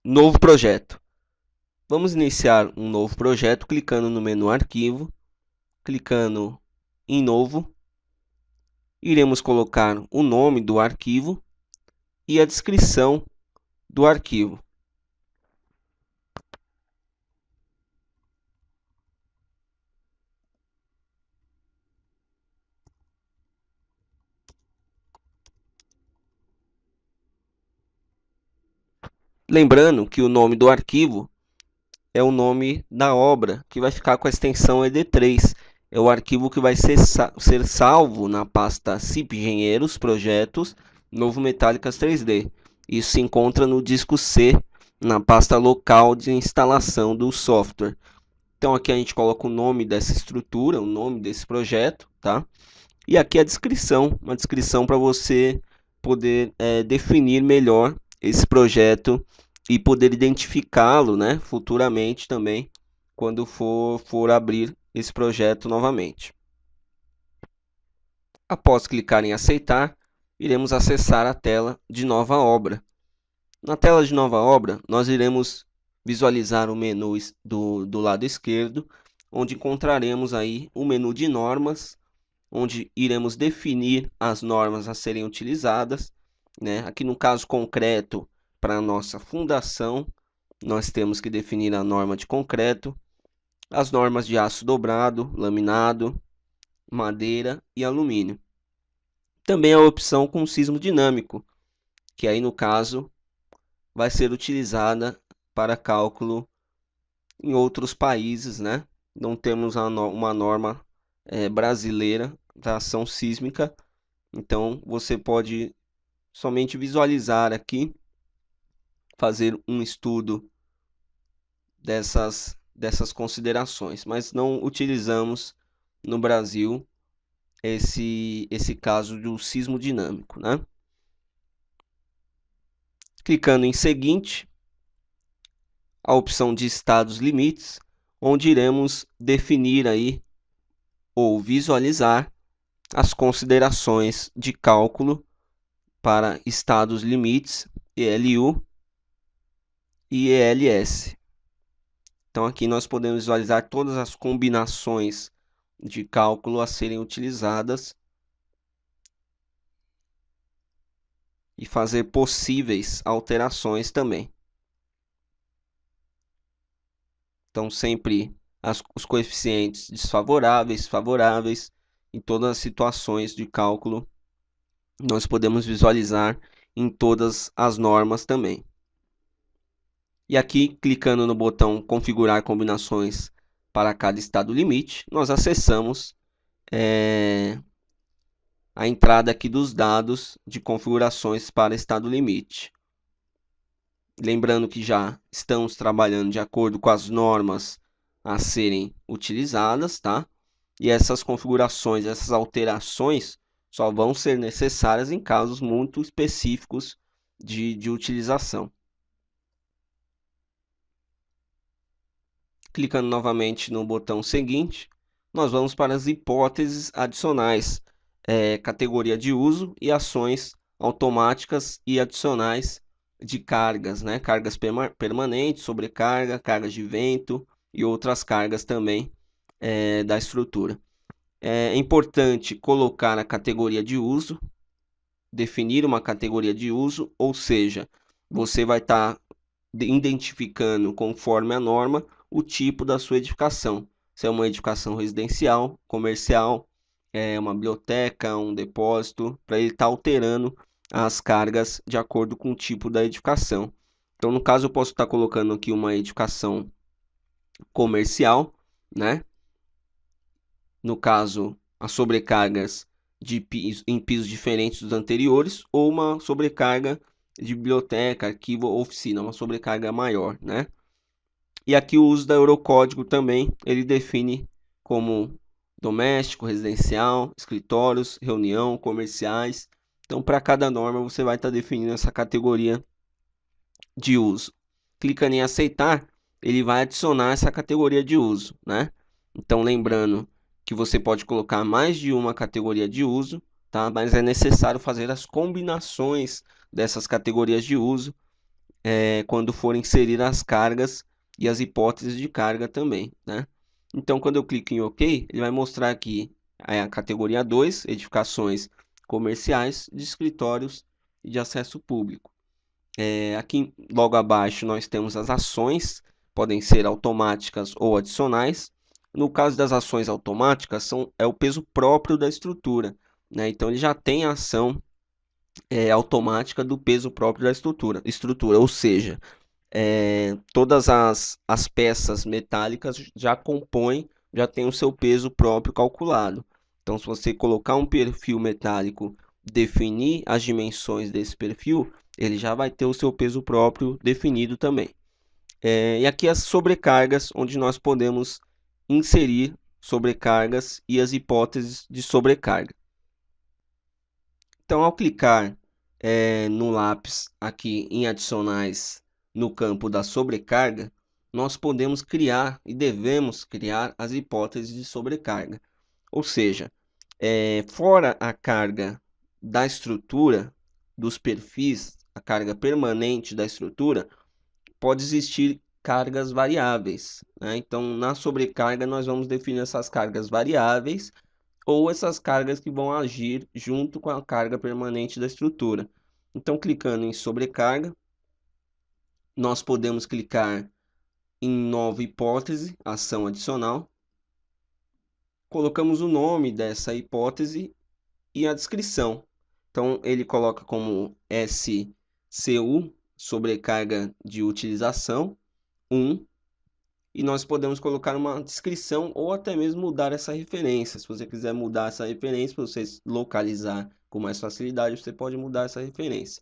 Novo projeto. Vamos iniciar um novo projeto clicando no menu Arquivo, clicando em Novo. Iremos colocar o nome do arquivo e a descrição do arquivo. Lembrando que o nome do arquivo é o nome da obra, que vai ficar com a extensão ED3. É o arquivo que vai ser salvo na pasta CIP Engenheiros Projetos Novo Metálicas 3D. Isso se encontra no disco C, na pasta local de instalação do software. Então aqui a gente coloca o nome dessa estrutura, o nome desse projeto, tá? E aqui a descrição, uma descrição para você poder definir melhor esse projeto e poder identificá-lo, né, futuramente também, quando for abrir esse projeto novamente. Após clicar em aceitar, iremos acessar a tela de nova obra. Na tela de nova obra, nós iremos visualizar o menu do lado esquerdo, onde encontraremos aí o menu de normas, onde iremos definir as normas a serem utilizadas, né? Aqui no caso concreto, para a nossa fundação, nós temos que definir a norma de concreto, as normas de aço dobrado, laminado, madeira e alumínio. Também a opção com sismo dinâmico, que aí no caso vai ser utilizada para cálculo em outros países, né? Não temos uma norma brasileira da ação sísmica, então você pode somente visualizar aqui, fazer um estudo dessas considerações, mas não utilizamos no Brasil esse caso do sismo dinâmico, né? Clicando em seguinte, a opção de estados limites, onde iremos definir aí ou visualizar as considerações de cálculo para estados limites, ELU e ELS. Então aqui nós podemos visualizar todas as combinações de cálculo a serem utilizadas e fazer possíveis alterações também. Então sempre os coeficientes desfavoráveis, favoráveis, em todas as situações de cálculo nós podemos visualizar em todas as normas também. E aqui, clicando no botão configurar combinações para cada estado limite, nós acessamos a entrada aqui dos dados de configurações para estado limite. Lembrando que já estamos trabalhando de acordo com as normas a serem utilizadas, tá? E essas configurações, essas alterações só vão ser necessárias em casos muito específicos de utilização. Clicando novamente no botão seguinte, nós vamos para as hipóteses adicionais, categoria de uso e ações automáticas e adicionais de cargas, né? Cargas permanentes, sobrecarga, cargas de vento e outras cargas também da estrutura. É importante colocar a categoria de uso, definir uma categoria de uso, ou seja, você vai estar identificando conforme a norma o tipo da sua edificação. Se é uma edificação residencial, comercial, uma biblioteca, um depósito, para ele estar alterando as cargas de acordo com o tipo da edificação. Então, no caso, eu posso estar colocando aqui uma edificação comercial, né? No caso, as sobrecargas em pisos diferentes dos anteriores, ou uma sobrecarga de biblioteca, arquivo ou oficina, uma sobrecarga maior, né? E aqui o uso da Eurocódigo também, ele define como doméstico, residencial, escritórios, reunião, comerciais. Então, para cada norma, você vai estar definindo essa categoria de uso. Clicando em aceitar, ele vai adicionar essa categoria de uso, né? Então, lembrando que você pode colocar mais de uma categoria de uso, tá? Mas é necessário fazer as combinações dessas categorias de uso quando for inserir as cargas e as hipóteses de carga também, né? Então, quando eu clico em OK, ele vai mostrar aqui a categoria 2, edificações comerciais, de escritórios e de acesso público. Aqui logo abaixo nós temos as ações, podem ser automáticas ou adicionais. No caso das ações automáticas, é o peso próprio da estrutura, né? Então ele já tem a ação automática do peso próprio da estrutura, ou seja, todas as peças metálicas já compõem, já tem o seu peso próprio calculado. Então, se você colocar um perfil metálico, definir as dimensões desse perfil, ele já vai ter o seu peso próprio definido também. E aqui as sobrecargas, onde nós podemos inserir sobrecargas e as hipóteses de sobrecarga. Então, ao clicar no lápis aqui em adicionais no campo da sobrecarga, nós podemos criar e devemos criar as hipóteses de sobrecarga. Ou seja, fora a carga da estrutura, dos perfis, a carga permanente da estrutura, pode existir cargas variáveis, né? Então, na sobrecarga, nós vamos definir essas cargas variáveis ou essas cargas que vão agir junto com a carga permanente da estrutura. Então, clicando em sobrecarga, nós podemos clicar em nova hipótese, ação adicional. Colocamos o nome dessa hipótese e a descrição. Então, ele coloca como SCU, sobrecarga de utilização, 1. E nós podemos colocar uma descrição ou até mesmo mudar essa referência. Se você quiser mudar essa referência para você localizar com mais facilidade, você pode mudar essa referência.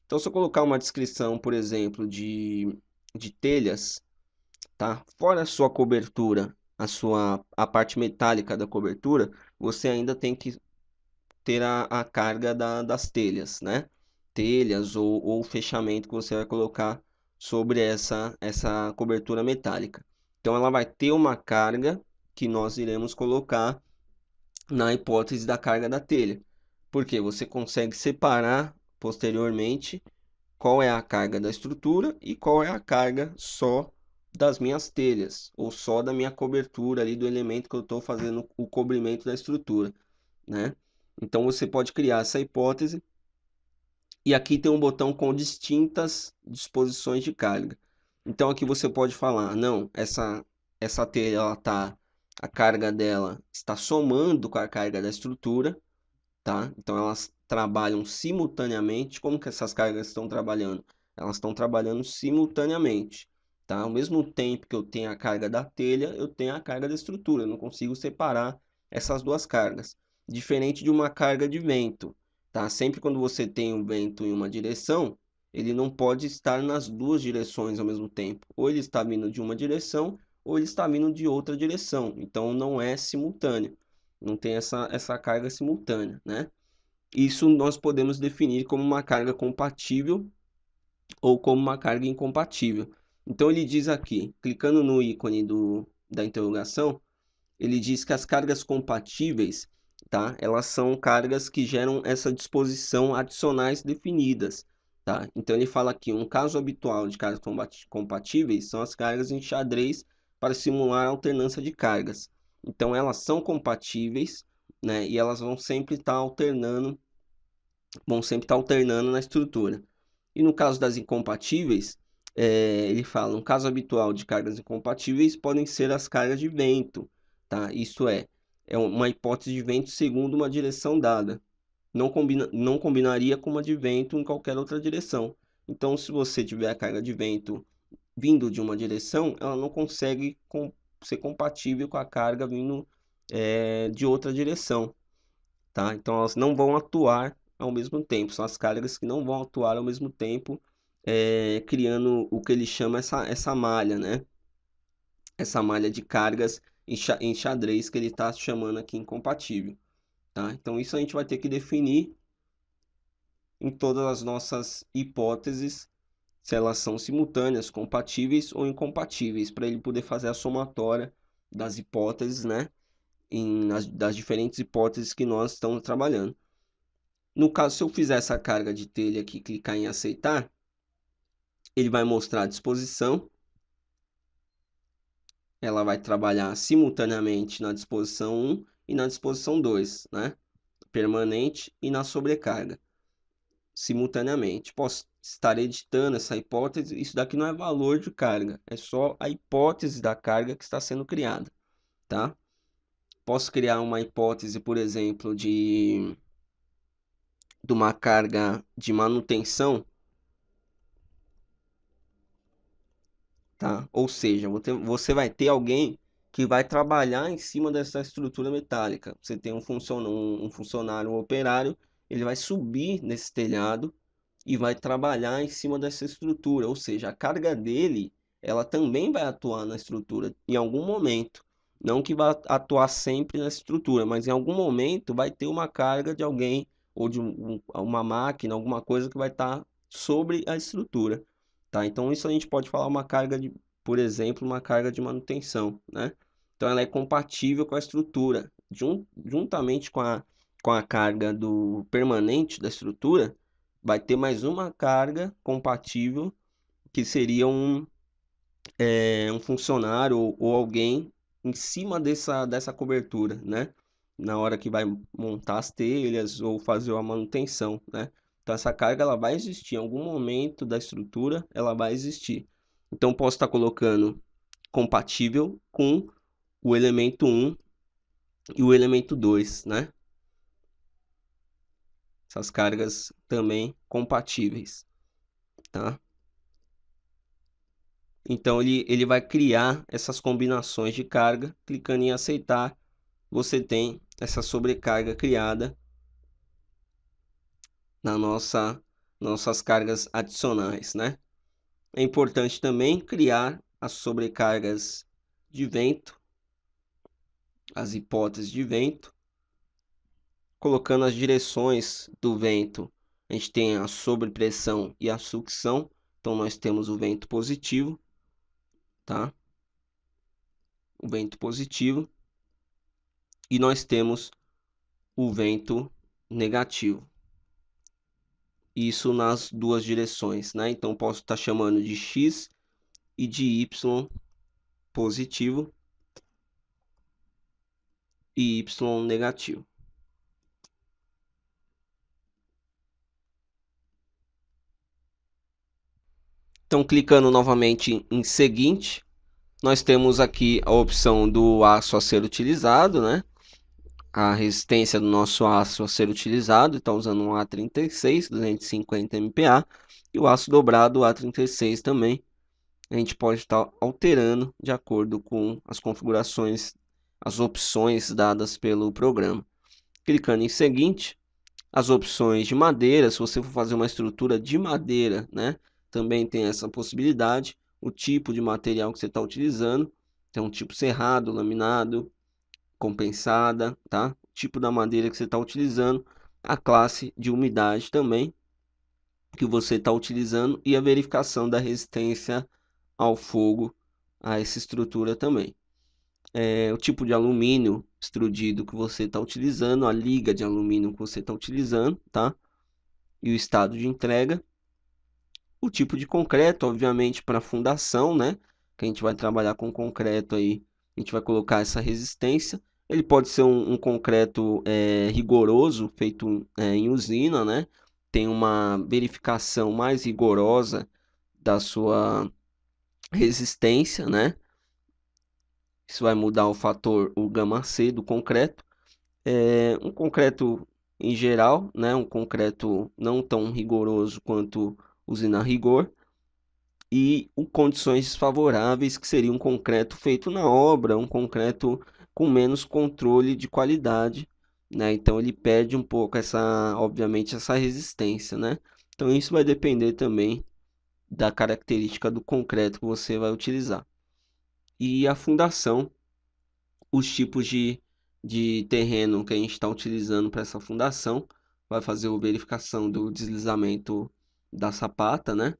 Então, se eu colocar uma descrição, por exemplo, de telhas, tá? Fora a sua cobertura, a parte metálica da cobertura, você ainda tem que ter a carga das telhas, né? Telhas ou fechamento que você vai colocar sobre essa cobertura metálica. Então, ela vai ter uma carga que nós iremos colocar na hipótese da carga da telha. Porque você consegue separar posteriormente qual é a carga da estrutura e qual é a carga só das minhas telhas, ou só da minha cobertura ali do elemento que eu estou fazendo o cobrimento da estrutura, né? Então você pode criar essa hipótese e aqui tem um botão com distintas disposições de carga. Então aqui você pode falar, não, essa telha ela a carga dela está somando com a carga da estrutura, tá? Então elas trabalham simultaneamente. Como que essas cargas estão trabalhando? Elas estão trabalhando simultaneamente, tá? Ao mesmo tempo que eu tenho a carga da telha, eu tenho a carga da estrutura. Eu não consigo separar essas duas cargas. Diferente de uma carga de vento, tá? Sempre quando você tem um vento em uma direção, ele não pode estar nas duas direções ao mesmo tempo. Ou ele está vindo de uma direção, ou ele está vindo de outra direção. Então não é simultâneo. Não tem essa carga simultânea, né? Isso nós podemos definir como uma carga compatível ou como uma carga incompatível. Então ele diz aqui, clicando no ícone da interrogação, ele diz que as cargas compatíveis, tá? Elas são cargas que geram essa disposição adicionais definidas, tá? Então ele fala aqui, um caso habitual de cargas compatíveis são as cargas em xadrez para simular a alternância de cargas. Então elas são compatíveis, né? E elas vão sempre estar alternando na estrutura. E no caso das incompatíveis, ele fala, um caso habitual de cargas incompatíveis podem ser as cargas de vento, tá? Isto é uma hipótese de vento segundo uma direção dada. Não combinaria com uma de vento em qualquer outra direção. Então, se você tiver a carga de vento vindo de uma direção, ela não consegue ser compatível com a carga vindo de outra direção, tá? Então, elas não vão atuar ao mesmo tempo. São as cargas que não vão atuar ao mesmo tempo, criando o que ele chama essa malha, né? Essa malha de cargas em xadrez que ele está chamando aqui incompatível, tá? Então, isso a gente vai ter que definir em todas as nossas hipóteses, se elas são simultâneas, compatíveis ou incompatíveis, para ele poder fazer a somatória das hipóteses, né? Das diferentes hipóteses que nós estamos trabalhando. No caso, se eu fizer essa carga de telha aqui, clicar em aceitar, ele vai mostrar a disposição. Ela vai trabalhar simultaneamente na disposição 1 e na disposição 2, né? Permanente e na sobrecarga, simultaneamente. Posso estar editando essa hipótese, isso daqui não é valor de carga, é só a hipótese da carga que está sendo criada, tá? Posso criar uma hipótese, por exemplo, de uma carga de manutenção, tá? Ou seja, você vai ter alguém que vai trabalhar em cima dessa estrutura metálica. Você tem um funcionário, um operário, ele vai subir nesse telhado e vai trabalhar em cima dessa estrutura. Ou seja, a carga dele, ela também vai atuar na estrutura em algum momento. Não que vai atuar sempre nessa estrutura, mas em algum momento vai ter uma carga de alguém ou de uma máquina, alguma coisa que vai estar sobre a estrutura. Tá? Então, isso a gente pode falar uma carga de, por exemplo, uma carga de manutenção, né? Então, ela é compatível com a estrutura. Juntamente com a carga do permanente da estrutura, vai ter mais uma carga compatível, que seria um funcionário ou alguém em cima dessa cobertura, né? Na hora que vai montar as telhas ou fazer a manutenção, né? Então, essa carga ela vai existir em algum momento da estrutura, ela vai existir. Então, posso estar colocando compatível com o elemento 1 e o elemento 2, né? Essas cargas também compatíveis, tá? Então, ele vai criar essas combinações de carga. Clicando em aceitar, você tem essa sobrecarga criada na nossas cargas adicionais, né? É importante também criar as sobrecargas de vento, as hipóteses de vento, colocando as direções do vento. A gente tem a sobrepressão e a sucção. Então, nós temos o vento positivo, tá? O vento positivo. E nós temos o vento negativo. Isso nas duas direções, né? Então, posso estar chamando de X e de Y positivo e Y negativo. Então, clicando novamente em seguinte, nós temos aqui a opção do aço a ser utilizado, né? A resistência do nosso aço a ser utilizado, está usando um A36, 250 MPa, e o aço dobrado, o A36 também. A gente pode estar alterando de acordo com as configurações, as opções dadas pelo programa. Clicando em seguinte, as opções de madeira, se você for fazer uma estrutura de madeira, né, também tem essa possibilidade. O tipo de material que você está utilizando, tem um tipo serrado, laminado, compensada, tá? O tipo da madeira que você está utilizando, a classe de umidade também que você está utilizando e a verificação da resistência ao fogo a essa estrutura também. O tipo de alumínio extrudido que você está utilizando, a liga de alumínio que você está utilizando, tá? E o estado de entrega. O tipo de concreto, obviamente, para fundação, né? Que a gente vai trabalhar com concreto aí, a gente vai colocar essa resistência. Ele pode ser um concreto rigoroso, feito em usina, né? Tem uma verificação mais rigorosa da sua resistência, né? Isso vai mudar o fator, o gama C do concreto. Um concreto em geral, né? Um concreto não tão rigoroso quanto usina a rigor. E condições desfavoráveis, que seria um concreto feito na obra, um concreto com menos controle de qualidade, né? Então ele perde um pouco obviamente, essa resistência, né? Então isso vai depender também da característica do concreto que você vai utilizar. E a fundação, os tipos de terreno que a gente está utilizando para essa fundação, vai fazer a verificação do deslizamento da sapata, né?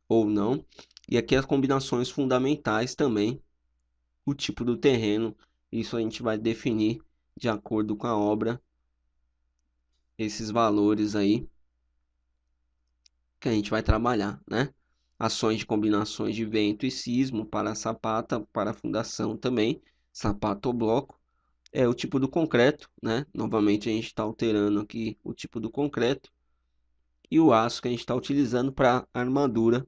Ou não. E aqui as combinações fundamentais também, o tipo do terreno, isso a gente vai definir de acordo com a obra, esses valores aí que a gente vai trabalhar, né? ações de combinações de vento e sismo para a sapata, para a fundação também, sapata ou bloco. É o tipo do concreto, né? Novamente a gente está alterando aqui o tipo do concreto e o aço que a gente está utilizando para armadura,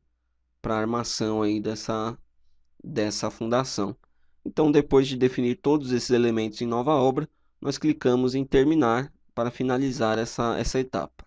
para armação aí dessa fundação. Então, depois de definir todos esses elementos em nova obra, nós clicamos em terminar para finalizar essa etapa.